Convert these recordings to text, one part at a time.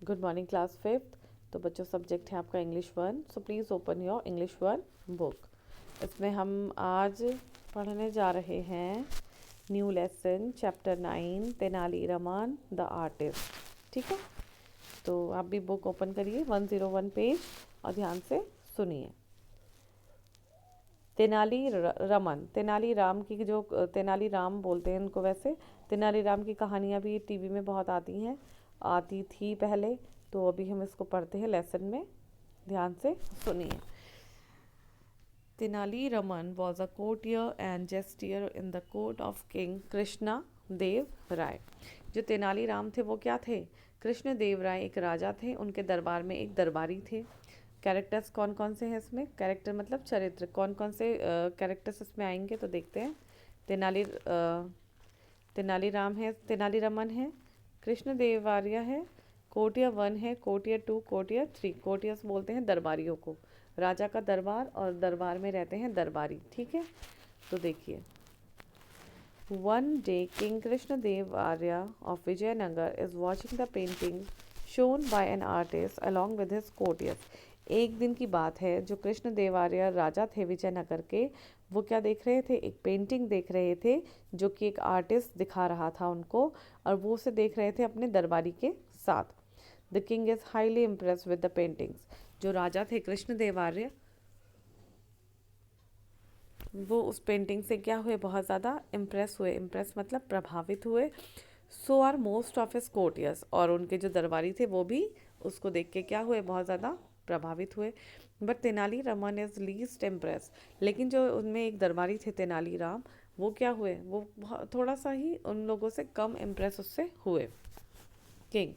Good morning class fifth. तो बच्चों subject है आपका English one. So please open your English one book. इसमें हम आज पढ़ने जा रहे हैं new lesson chapter 9 Tenali Raman the artist. ठीक है, तो आप भी बुक ओपन करिए 101 पेज और ध्यान से सुनिए। रमन, तेनाली राम की जो तेनाली राम बोलते हैं उनको, वैसे तेनाली राम की कहानियाँ भी टीवी में बहुत आती थी पहले। तो अभी हम इसको पढ़ते हैं लेसन में, ध्यान से सुनिए। Tenali Raman was a courtier and jester in the court of king Krishna Deva Raya. जो तेनालीराम थे वो क्या थे? कृष्ण देव राय एक राजा थे, उनके दरबार में एक दरबारी थे। कैरेक्टर्स कौन कौन से हैं इसमें? कैरेक्टर मतलब चरित्र, कौन कौन से कैरेक्टर्स इसमें आएंगे तो देखते हैं। तेनालीराम है, तेनालीरामन है, कृष्ण देवराय है, कोटिया वन है, कोटिया टू, कोटिया थ्री। कोटियस बोलते हैं दरबारियों को, राजा का दरबार और दरबार में रहते हैं दरबारी। ठीक है, तो देखिए। One day, King Krishnadevarya of Vijayanagar is watching the painting shown by an artist along with his courtiers. एक दिन की बात है, जो कृष्ण देवार्य राजा थे विजयनगर के, वो क्या देख रहे थे? एक पेंटिंग देख रहे थे जो कि एक आर्टिस्ट दिखा रहा था उनको, और वो उसे देख रहे थे अपने दरबारी के साथ। The king is highly impress with the paintings. जो राजा थे कृष्ण देवार्य, वो उस पेंटिंग से क्या हुए? बहुत ज़्यादा इम्प्रेस हुए। इम्प्रेस मतलब प्रभावित हुए। So are most of his courtiers, और उनके जो दरबारी थे वो भी उसको देख के क्या हुए? बहुत ज़्यादा प्रभावित हुए। But Tenali Raman is least impress. लेकिन जो उनमें एक दरबारी थे तेनालीराम, वो क्या हुए? वो थोड़ा सा ही उन लोगों से कम इम्प्रेस उससे हुए। King,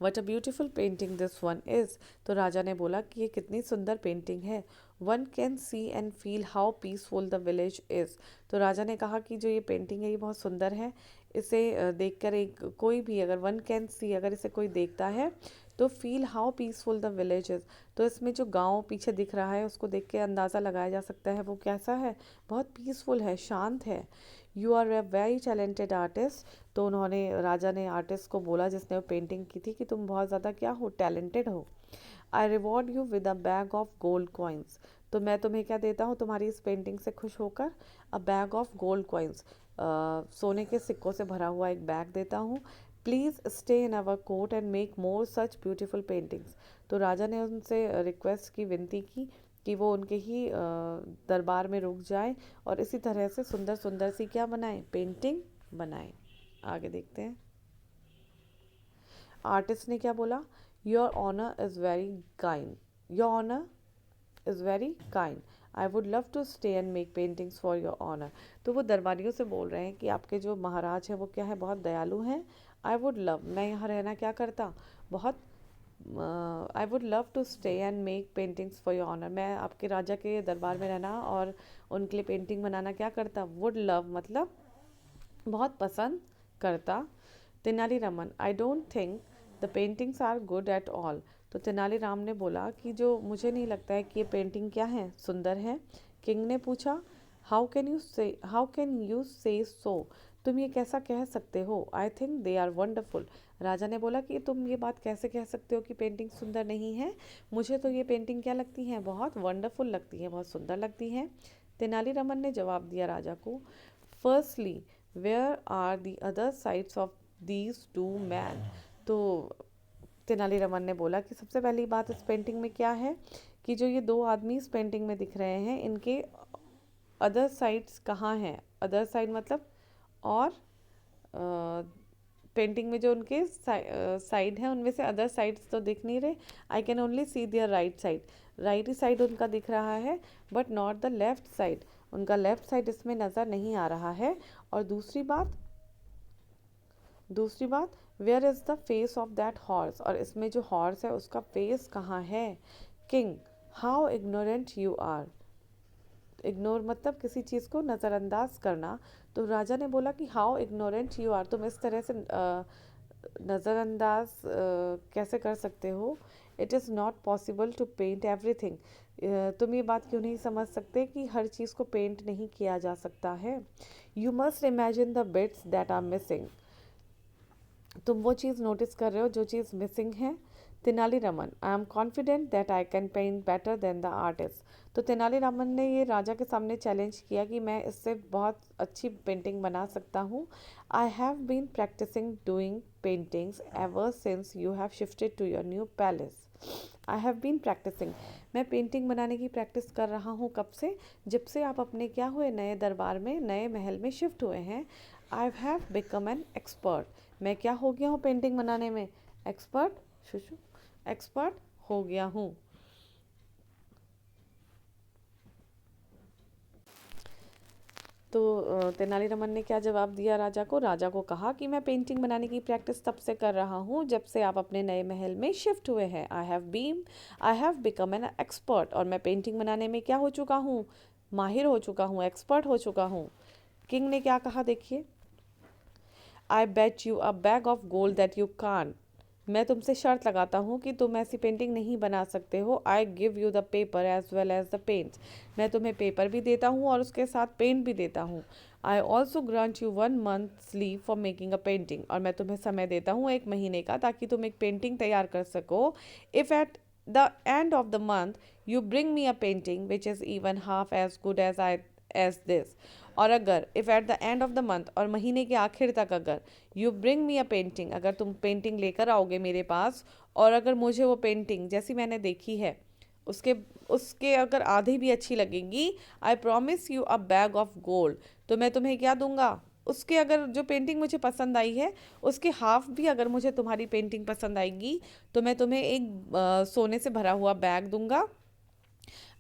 what a beautiful painting this one is. तो राजा ने बोला कि ये कितनी सुंदर पेंटिंग है। One can see and feel how peaceful the village is. तो राजा ने कहा कि जो ये पेंटिंग है ये बहुत सुंदर है। इसे देखकर एक कोई भी, अगर वन कैन सी, अगर इसे कोई देखता है तो feel how peaceful the village is. तो इसमें जो गांव पीछे दिख रहा है उसको देख के अंदाज़ा लगाया जा सकता है वो कैसा है? बहुत पीसफुल है, शांत है। You are a very talented artist. तो उन्होंने, राजा ने आर्टिस्ट को बोला जिसने वो पेंटिंग की थी, कि तुम बहुत ज़्यादा क्या हो? टैलेंटेड हो। I reward you with a bag of gold coins. तो मैं तुम्हें क्या देता हूँ तुम्हारी इस पेंटिंग से खुश होकर? अ बैग ऑफ गोल्ड कॉइन्स, सोने के सिक्कों से भरा हुआ एक बैग देता हूँ। Please stay in our court and make more such beautiful paintings. तो राजा ने उनसे रिक्वेस्ट की, विनती की कि वो उनके ही दरबार में रुक जाए और इसी तरह से सुंदर सुंदर सी क्या बनाए? पेंटिंग बनाए। आगे देखते हैं। आर्टिस्ट ने क्या बोला? Your honour is very kind, your honour is very kind, I would love to stay and make paintings for your honour. तो वो दरबारियों से बोल रहे हैं कि आपके जो महाराज हैं वो क्या है? बहुत दयालु हैं। आई वुड लव, मैं यहाँ रहना क्या करता? बहुत, I would love to stay and make paintings for your honour. मैं आपके राजा के दरबार में रहना और उनके लिए पेंटिंग बनाना क्या करता? वुड लव मतलब बहुत पसंद करता। Tenaliraman, I don't think the paintings are good at all. तो तेनालीराम ने बोला कि जो मुझे नहीं लगता है कि ये पेंटिंग क्या है? सुंदर है। किंग ने पूछा, हाउ कैन यू से सो। तुम ये कैसा कह सकते हो? I think they are wonderful. राजा ने बोला कि तुम ये बात कैसे कह सकते हो कि पेंटिंग सुंदर नहीं है? मुझे तो ये पेंटिंग क्या लगती है? बहुत वंडरफुल लगती है, बहुत सुंदर लगती है। तेनालीरामन ने जवाब दिया राजा को, firstly where are the other sides of these two man. तो तेनालीरामन ने बोला कि सबसे पहली बात इस पेंटिंग में क्या है कि जो ये दो आदमी इस पेंटिंग में दिख रहे हैं, इनके अदर साइड्स कहाँ हैं? अदर साइड मतलब, और पेंटिंग में जो उनके साइड हैं उनमें से अदर साइड्स तो दिख नहीं रहे। I can only see their right side, right ही साइड उनका दिख रहा है, but not the left side. उनका लेफ्ट साइड इसमें नज़र नहीं आ रहा है। और दूसरी बात, where is the face of that horse. और इसमें जो हॉर्स है उसका फेस कहाँ है? King, how ignorant you are. Ignore मतलब किसी चीज़ को नज़रअंदाज करना। तो राजा ने बोला कि हाउ इग्नोरेंट यू आर, तुम इस तरह से नज़रअंदाज कैसे कर सकते हो? It is not possible to paint everything. तुम ये बात क्यों नहीं समझ सकते कि हर चीज़ को पेंट नहीं किया जा सकता है? You must imagine the bits that are missing. तुम वो चीज़ नोटिस कर रहे हो जो चीज़ मिसिंग है। Tenaliraman, I am confident that I can paint better than the artist. तो तेनालीरामन ने ये राजा के सामने चैलेंज किया कि मैं इससे बहुत अच्छी पेंटिंग बना सकता हूँ। I have been practicing doing paintings ever since you have shifted to your new palace. I have been practicing, मैं पेंटिंग बनाने की प्रैक्टिस कर रहा हूँ कब से, जब से आप अपने क्या हुए नए दरबार में, नए महल में शिफ्ट हुए हैं। I have become an expert, मैं क्या हो गया हूँ पेंटिंग बनाने में, एक्सपर्ट, शुशु, एक्सपर्ट हो गया हूँ। तो तेनालीरामन ने क्या जवाब दिया राजा को? राजा को कहा कि मैं पेंटिंग बनाने की प्रैक्टिस तब से कर रहा हूँ जब से आप अपने नए महल में शिफ्ट हुए हैं। I have become an expert, और मैं पेंटिंग बनाने में क्या हो चुका हूँ, माहिर हो चुका हूँ, एक्सपर्ट हो चुका हूँ। किंग ने क्या कहा देखिए, I bet you a bag of gold that you can, मैं तुमसे शर्त लगाता हूँ कि तुम ऐसी पेंटिंग नहीं बना सकते हो। I give you the paper as well as the paint, मैं तुम्हें पेपर भी देता हूँ और उसके साथ पेंट भी देता हूँ। I also grant you 1 month's leave for making a painting, और मैं तुम्हें समय देता हूँ 1 महीने का ताकि तुम एक पेंटिंग तैयार कर सको। If at the end of the month you bring me a painting which is even half as good as this, और अगर if at the end of the month, और महीने के आखिर तक अगर you bring me a painting, अगर तुम पेंटिंग लेकर आओगे मेरे पास, और अगर मुझे वो पेंटिंग जैसी मैंने देखी है उसके उसके अगर आधी भी अच्छी लगेगी, I promise you a bag of gold, तो मैं तुम्हें क्या दूंगा, उसके अगर जो पेंटिंग मुझे पसंद आई है उसके हाफ भी अगर मुझे तुम्हारी पेंटिंग पसंद आएगी तो मैं तुम्हें एक सोने से भरा हुआ बैग दूंगा।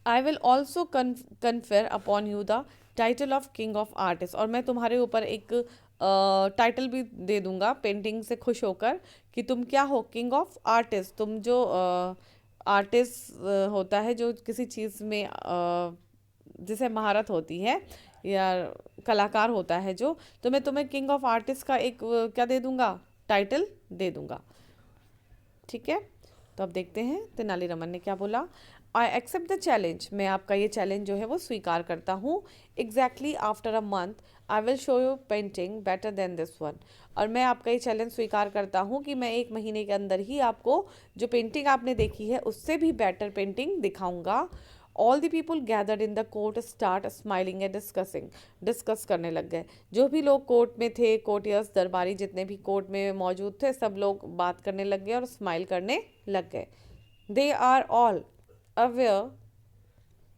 I will also confer upon you the title of king of artist, और मैं तुम्हारे ऊपर एक टाइटल भी दे दूंगा पेंटिंग से खुश होकर कि तुम क्या हो, किंग ऑफ आर्टिस्ट। तुम जो आर्टिस्ट होता है जो किसी चीज़ में जिसे महारत होती है या कलाकार होता है जो, तो मैं तुम्हें किंग ऑफ आर्टिस्ट का एक क्या दे दूंगा, टाइटल दे दूंगा। ठीक है, तो अब देखते हैं तेनालीरामन ने क्या बोला। आई एक्सेप्ट द चैलेंज, मैं आपका ये चैलेंज जो है वो स्वीकार करता हूँ। Exactly after a month I will show you painting better than this one, और मैं आपका ये चैलेंज स्वीकार करता हूँ कि मैं 1 महीने के अंदर ही आपको जो पेंटिंग आपने देखी है उससे भी बेटर पेंटिंग दिखाऊंगा। All the people gathered in the court start smiling and discuss करने लग गए। जो भी लोग कोर्ट में थे, कोर्टियर्स, दरबारी जितने भी कोर्ट में मौजूद थे, सब लोग बात करने लग गए और स्माइल करने लग गए। They are all aware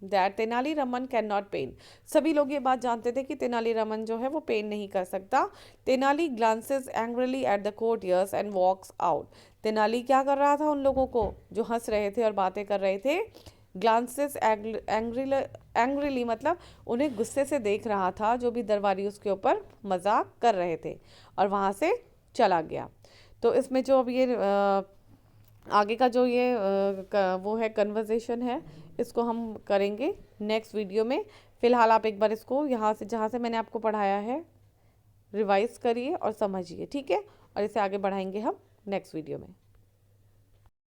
that Tenaliraman can not paint, सभी लोग ये बात जानते थे कि तेनालीरामन जो है वो पेंट नहीं कर सकता। Tenali glances angrily at the courtiers and walks out, Tenali क्या कर रहा था उन लोगों को जो हंस रहे थे और बातें कर रहे थे, ग्लांसेस एंग्रीली मतलब उन्हें गुस्से से देख रहा था, जो भी दरबारी उसके ऊपर मजाक कर रहे थे, और वहाँ से चला गया। तो इसमें जो अब ये आगे का जो ये वो है कन्वर्सेशन है, इसको हम करेंगे नेक्स्ट वीडियो में। फ़िलहाल आप एक बार इसको यहाँ से जहाँ से मैंने आपको पढ़ाया है रिवाइज करिए और समझिए, ठीक है, और इसे आगे बढ़ाएंगे हम नेक्स्ट वीडियो में।